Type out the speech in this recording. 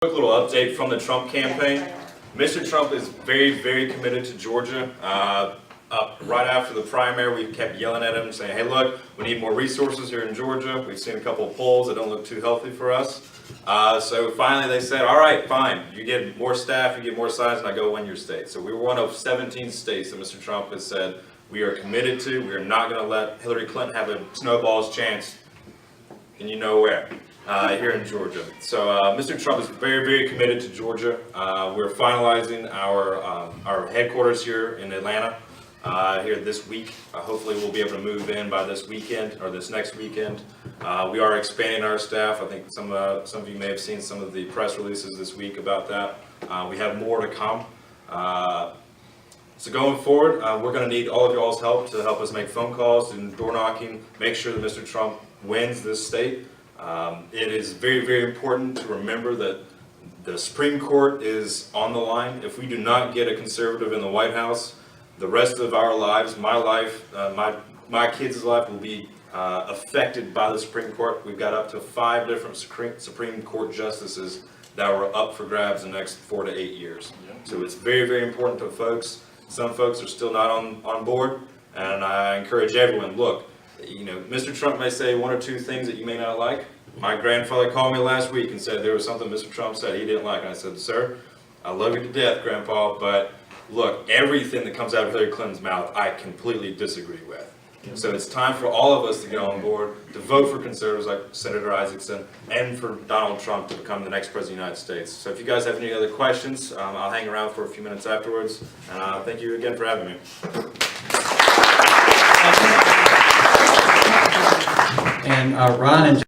Quick little update from the Trump campaign. Mr. Trump is very, very committed to Georgia. Right after the primary, we kept yelling at him, saying, hey, look, we need more resources here in Georgia. We've seen a couple of polls that don't look too healthy for us. So finally they said, all right, fine. You get more staff, you get more size, and I go win your state. So we were one of 17 states that Mr. Trump has said we are committed to. We are not going to let Hillary Clinton have a snowball's chance, and you know where. Here in Georgia. So Mr. Trump is very, very committed to Georgia. We're finalizing our headquarters here in Atlanta here this week. Hopefully we'll be able to move in by this weekend or this next weekend. We are expanding our staff. I think some of you may have seen some of the press releases this week about that. We have more to come. So going forward, we're going to need all of y'all's help to help us make phone calls and door knocking, make sure that Mr. Trump wins this state. It is very, very important to remember that the Supreme Court is on the line. If we do not get a conservative in the White House, the rest of our lives, my life, my kids' life will be affected by the Supreme Court. We've got up to 5 different Supreme Court justices that were up for grabs in the next 4 to 8 years. So it's very, very important to folks. Some folks are still not on board, and I encourage everyone, look, you know, Mr. Trump may say 1 or 2 things that you may not like. My grandfather called me last week and said there was something Mr. Trump said he didn't like. And I said, sir, I love you to death, Grandpa, but look, everything that comes out of Hillary Clinton's mouth, I completely disagree with. So it's time for all of us to get on board, to vote for conservatives like Senator Isaacson, and for Donald Trump to become the next president of the United States. So if you guys have any other questions, I'll hang around for a few minutes afterwards. And thank you again for having me. And Ron and